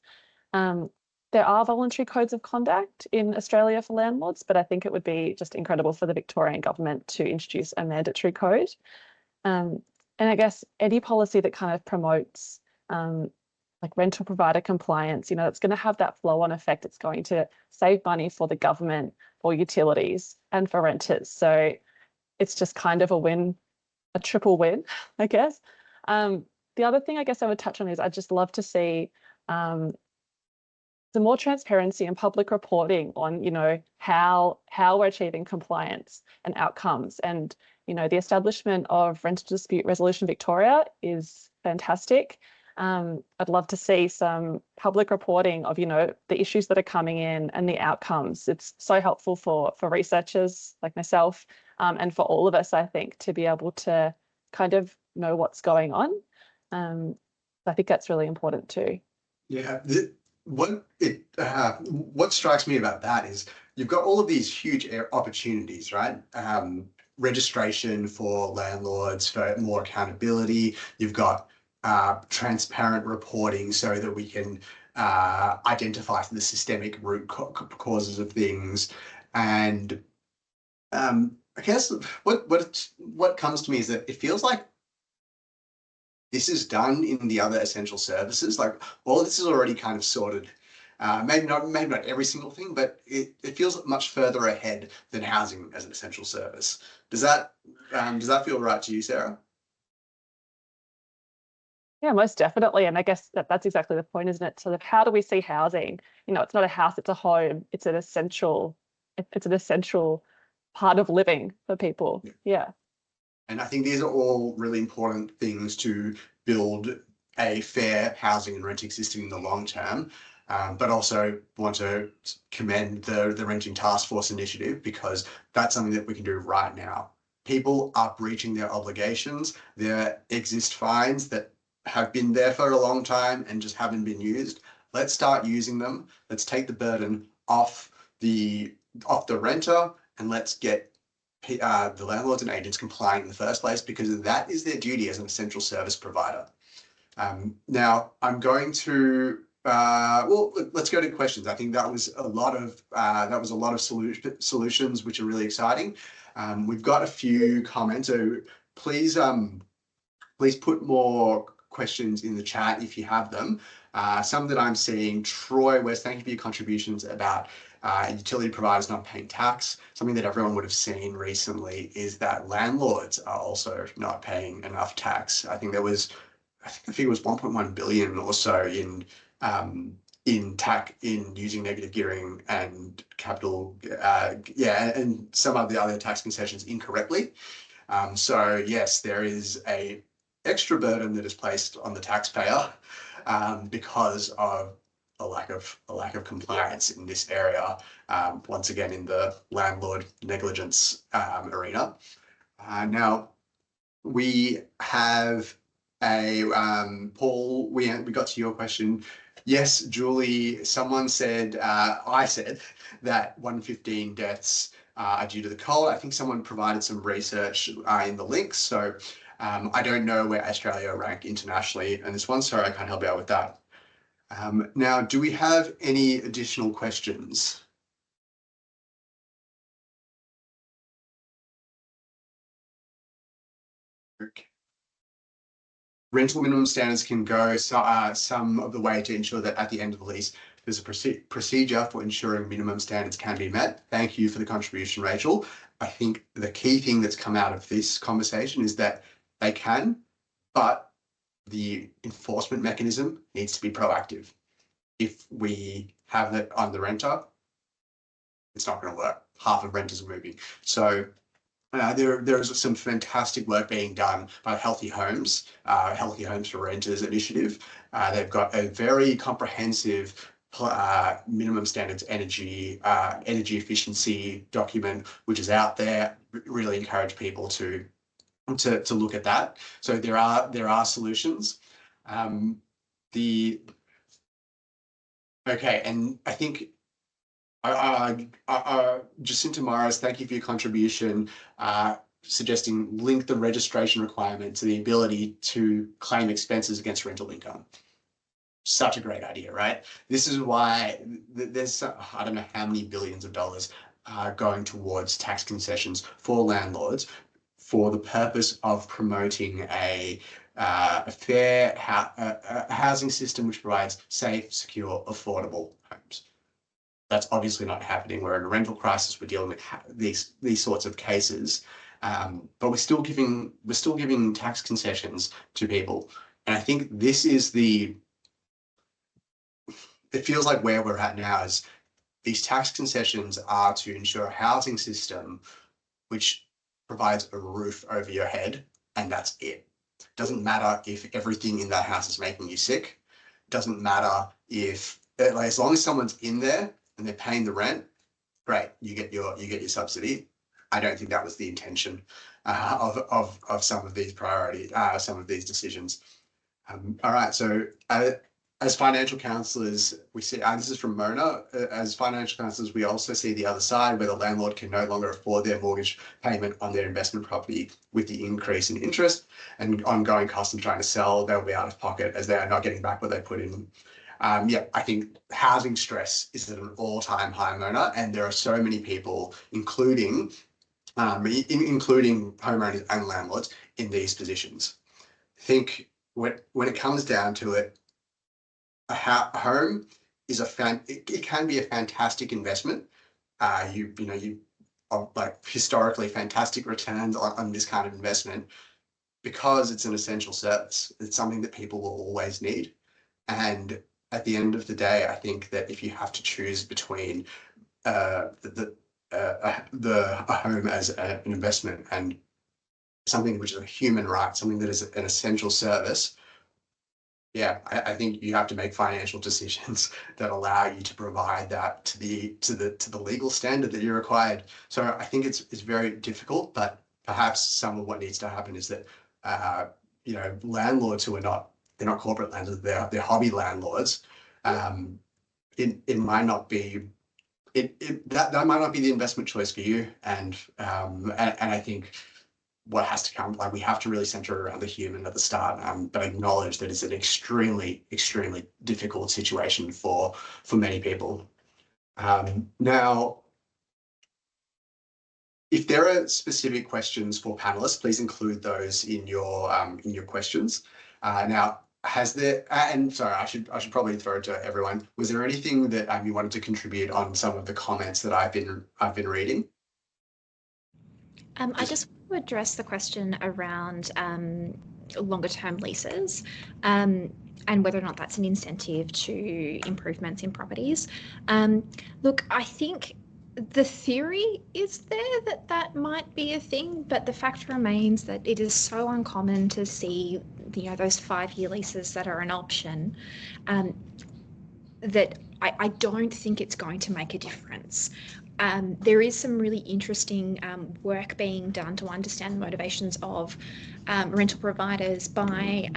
Speaker 2: There are voluntary codes of conduct in Australia for landlords, but I think it would be just incredible for the Victorian government to introduce a mandatory code. And I guess any policy that kind of promotes like rental provider compliance, it's going to have that flow-on effect. It's going to save money for the government, for utilities, and for renters. So it's just kind of a triple win, I guess. The other thing I guess I would touch on is I'd just love to see some more transparency and public reporting on, how we're achieving compliance and outcomes. And, the establishment of Rental Dispute Resolution Victoria is fantastic. I'd love to see some public reporting of, the issues that are coming in and the outcomes. It's so helpful for researchers like myself, and for all of us, I think, to be able to kind of know what's going on. I think that's really important too.
Speaker 1: Yeah. What strikes me about that is you've got all of these huge opportunities, right? Registration for landlords, for more accountability. You've got transparent reporting so that we can identify the systemic root causes of things. And I guess what comes to me is that it feels like this is done in the other essential services. Like all of this is already kind of sorted Maybe not every single thing, but it feels much further ahead than housing as an essential service. Does that feel right to you, Sarah?
Speaker 2: Yeah, most definitely. And I guess that's exactly the point, isn't it? Sort of how do we see housing? It's not a house, it's a home. It's an essential part of living for people. Yeah.
Speaker 1: And I think these are all really important things to build a fair housing and renting system in the long term. But also want to commend the Renting Task Force initiative, because that's something that we can do right now. People are breaching their obligations. There exist fines that have been there for a long time and just haven't been used. Let's start using them. Let's take the burden off the renter, and let's get the landlords and agents complying in the first place, because that is their duty as an essential service provider. Now I'm going to well, let's go to questions. I think that was a lot of solutions, which are really exciting. We've got a few comments, so please put more questions in the chat if you have them. Some that I'm seeing: Troy West, thank you for your contributions about utility providers not paying tax. Something that everyone would have seen recently is that landlords are also not paying enough tax. I think the figure was 1.1 billion or so in using negative gearing and capital, and some of the other tax concessions incorrectly. So yes, there is a extra burden that is placed on the taxpayer because of a lack of compliance in this area. Once again, in the landlord negligence arena. Now we have a Paul. We got to your question. Yes, Julie. Someone said I said that 115 deaths are due to the cold. I think someone provided some research in the links. So I don't know where Australia rank internationally in this one, so I can't help you out with that. Now, do we have any additional questions? Okay. Rental minimum standards can go some of the way to ensure that at the end of the lease, there's a procedure for ensuring minimum standards can be met. Thank you for the contribution, Rachel. I think the key thing that's come out of this conversation is that they can, but the enforcement mechanism needs to be proactive. If we have that on the renter, it's not going to work. Half of renters are moving. So there is some fantastic work being done by Healthy Homes for Renters initiative. They've got a very comprehensive minimum standards energy efficiency document, which is out there. Really encourage people to look at that. So there are solutions. Okay, and I think Jacinta Morris, thank you for your contribution, suggesting link the registration requirement to the ability to claim expenses against rental income. Such a great idea, right? This is why there's, I don't know how many billions of dollars going towards tax concessions for landlords for the purpose of promoting a fair housing system which provides safe, secure, affordable homes. That's obviously not happening. We're in a rental crisis. We're dealing with these sorts of cases, but we're still giving tax concessions to people. And I think this is it feels like where we're at now is these tax concessions are to ensure a housing system which provides a roof over your head, and that's it. Doesn't matter if everything in that house is making you sick. Doesn't matter if, like, as long as someone's in there and they're paying the rent, great, you get your subsidy. I don't think that was the intention of some of these some of these decisions. All right, so as financial counsellors, we see, this is from Mona, as financial counsellors, we also see the other side where the landlord can no longer afford their mortgage payment on their investment property with the increase in interest and ongoing costs of trying to sell. They'll be out of pocket as they are not getting back what they put in. Yeah, I think housing stress is at an all-time high, Mona, and there are so many people, including homeowners and landlords, in these positions. I think when it comes down to it, a home is it can be a fantastic investment. You like historically fantastic returns on this kind of investment because it's an essential service. It's something that people will always need. And at the end of the day, I think that if you have to choose between a home as an investment and something which is a human right, something that is an essential service, yeah, I think you have to make financial decisions that allow you to provide that to the legal standard that you're required. So I think it's very difficult, but perhaps some of what needs to happen is that landlords who are they're not corporate landlords, they're hobby landlords. It might not be that might not be the investment choice for you, and I think what has to come, like we have to really center it around the human at the start, but acknowledge that it's an extremely, extremely difficult situation for many people. Now, if there are specific questions for panelists, please include those in your questions. Now, has there? And sorry, I should probably throw it to everyone. Was there anything that you wanted to contribute on some of the comments that I've been reading?
Speaker 4: I just want to address the question around longer term leases and whether or not that's an incentive to improvements in properties. Look, I think the theory is there that might be a thing, but the fact remains that it is so uncommon to see, those 5-year leases that are an option, that I don't think it's going to make a difference. There is some really interesting work being done to understand the motivations of rental providers by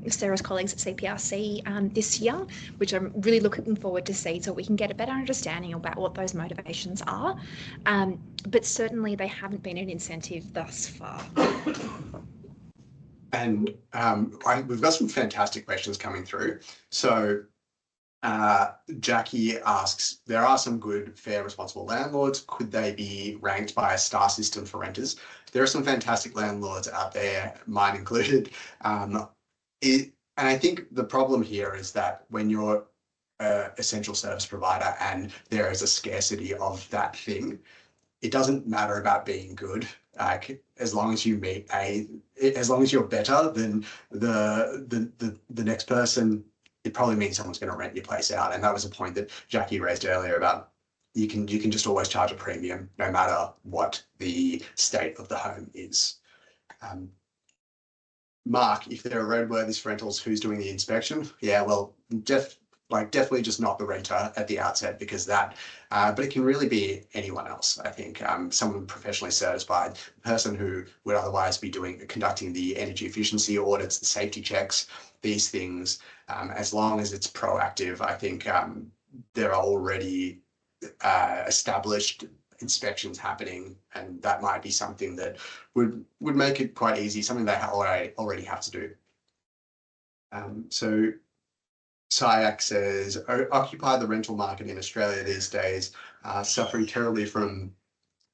Speaker 4: Sarah's colleagues at CPRC this year, which I'm really looking forward to see, so we can get a better understanding about what those motivations are. But certainly they haven't been an incentive thus far.
Speaker 1: And we've got some fantastic questions coming through. So Jackie asks, there are some good, fair, responsible landlords. Could they be ranked by a star system for renters? There are some fantastic landlords out there, mine included. And I think the problem here is that when you're an essential service provider and there is a scarcity of that thing, it doesn't matter about being good. As long as you as long as you're better than the next person, it probably means someone's going to rent your place out. And that was a point that Jackie raised earlier about you can just always charge a premium no matter what the state of the home is. Mark, if there are roadworthy rentals, who's doing the inspection? Yeah, well, definitely just not the renter at the outset, because but it can really be anyone else. I think someone professionally certified, the person who would otherwise be conducting the energy efficiency audits, the safety checks, these things, as long as it's proactive. I think there are already established inspections happening, and that might be something that would make it quite easy, something they already have to do. So Sayak says, occupy the rental market in Australia these days, suffering terribly from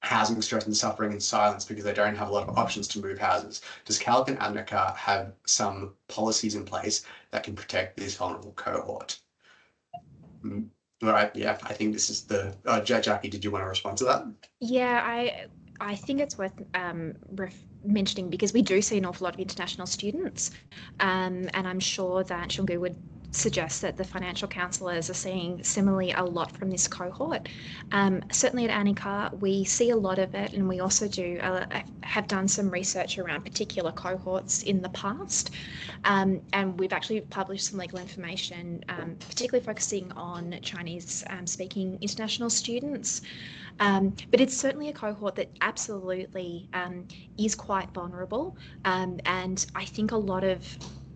Speaker 1: housing stress and suffering in silence because they don't have a lot of options to move houses. Does Calc and Anika have some policies in place that can protect this vulnerable cohort? Right, yeah, I think this is Jackie, did you want to respond to that?
Speaker 4: Yeah, I think it's worth mentioning, because we do see an awful lot of international students, and I'm sure that Shungu would suggest that the financial counsellors are seeing similarly a lot from this cohort. Certainly at Anika, we see a lot of it, and we also have done some research around particular cohorts in the past, and we've actually published some legal information, particularly focusing on Chinese speaking international students. But it's certainly a cohort that absolutely is quite vulnerable, and I think a lot of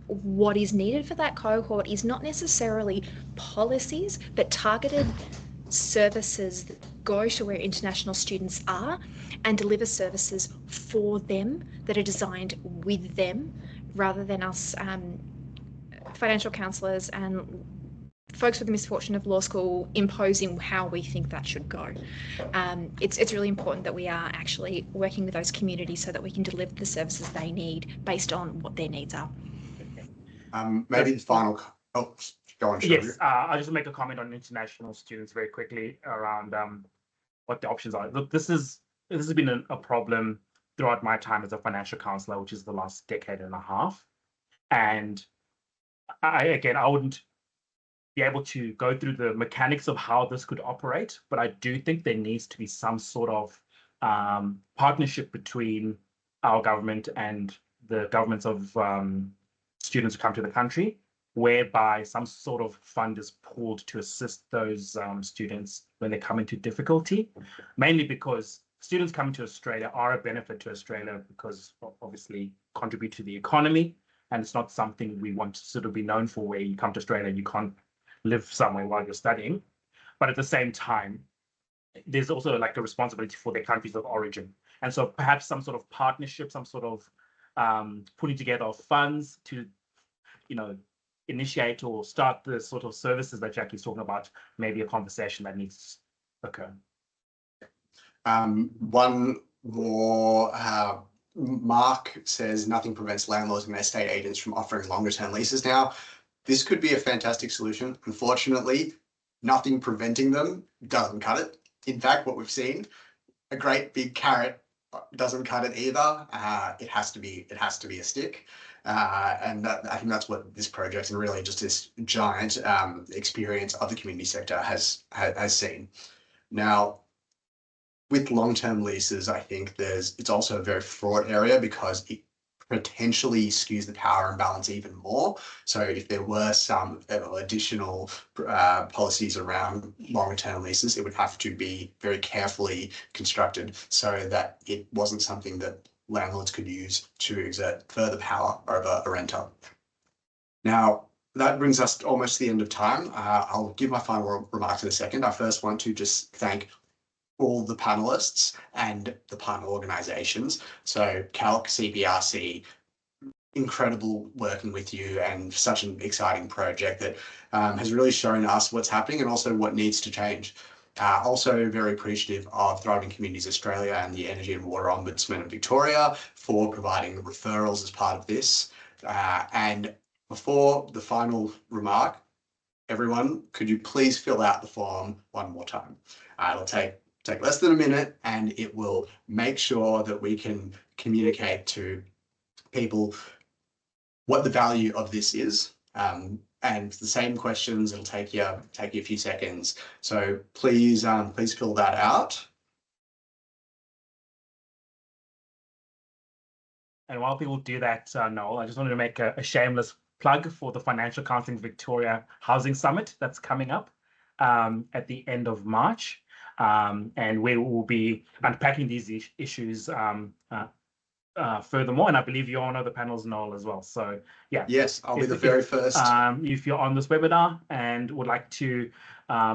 Speaker 4: what is needed for that cohort is not necessarily policies, but targeted services that go to where international students are and deliver services for them that are designed with them, rather than us financial counsellors and folks with the misfortune of law school imposing how we think that should go. It's really important that we are actually working with those communities so that we can deliver the services they need based on what their needs are.
Speaker 1: Maybe the final. Oh, Go on, Sean.
Speaker 3: Yes, I'll just make a comment on international students very quickly around what the options are. Look, this has been a problem throughout my time as a financial counselor, which is the last decade and a half. And I wouldn't be able to go through the mechanics of how this could operate, but I do think there needs to be some sort of partnership between our government and the governments of students who come to the country, whereby some sort of fund is pulled to assist those students when they come into difficulty, mainly because students coming to Australia are a benefit to Australia because obviously contribute to the economy, and it's not something we want to sort of be known for, where you come to Australia and you can't live somewhere while you're studying. But at the same time, there's also like a responsibility for their countries of origin. And so perhaps some sort of partnership, some sort of putting together of funds to, initiate or start the sort of services that Jackie's talking about, maybe a conversation that needs to occur.
Speaker 1: One more, Mark says nothing prevents landlords and estate agents from offering longer term leases now. This could be a fantastic solution. Unfortunately, nothing preventing them doesn't cut it. In fact, what we've seen, a great big carrot doesn't cut it either. It has to be a stick. And I think that's what this project and really just this giant experience of the community sector has seen. Now, with long-term leases, I think it's also a very fraught area because it potentially skews the power imbalance even more. So if there were some additional policies around longer-term leases, it would have to be very carefully constructed so that it wasn't something that landlords could use to exert further power over a renter. Now, that brings us almost to the end of time. I'll give my final remarks in a second. I first want to just thank all the panelists and the partner organizations. So Calc, CBRC, incredible working with you, and such an exciting project that has really shown us what's happening and also what needs to change. Also very appreciative of Thriving Communities Australia and the Energy and Water Ombudsman of Victoria for providing the referrals as part of this. And before the final remark, everyone, could you please fill out the form one more time? It'll take less than a minute, and it will make sure that we can communicate to people what the value of this is. And the same questions, it'll take you a few seconds. So please fill that out.
Speaker 3: And while people do that, Noel, I just wanted to make a shameless plug for the Financial Counselling Victoria Housing Summit that's coming up at the end of March. And we will be unpacking these issues furthermore, and I believe you're on other panels, Noel, as well. So yeah.
Speaker 1: Yes, I'll be the very first.
Speaker 3: If you're on this webinar and would like to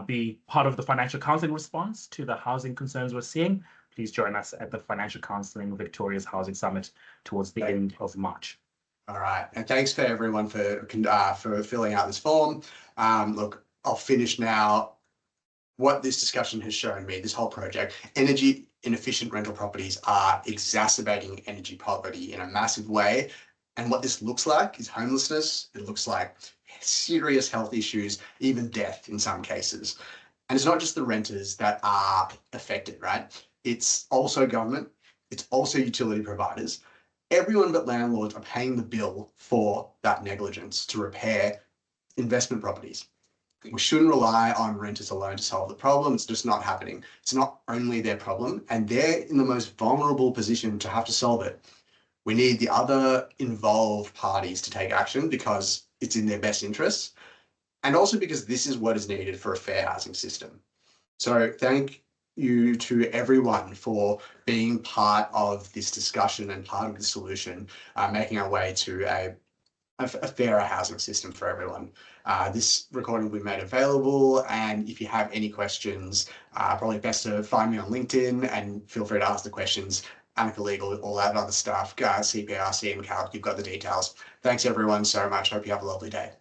Speaker 3: be part of the financial counselling response to the housing concerns we're seeing, please join us at the Financial Counselling Victoria's Housing Summit towards the end of March.
Speaker 1: All right, and thanks for everyone for filling out this form. Look, I'll finish now. What this discussion has shown me, this whole project, energy inefficient rental properties are exacerbating energy poverty in a massive way. And what this looks like is homelessness. It looks like serious health issues, even death in some cases. And it's not just the renters that are affected, right? It's also government. It's also utility providers. Everyone but landlords are paying the bill for that negligence to repair investment properties. We shouldn't rely on renters alone to solve the problem. It's just not happening. It's not only their problem, and they're in the most vulnerable position to have to solve it. We need the other involved parties to take action because it's in their best interests, and also because this is what is needed for a fair housing system. So thank you to everyone for being part of this discussion and part of the solution, making our way to a fairer housing system for everyone. This recording will be made available, and if you have any questions, probably best to find me on LinkedIn and feel free to ask the questions. Anika Legal, all that other stuff, CPRC and Calc, you've got the details. Thanks everyone so much. Hope you have a lovely day.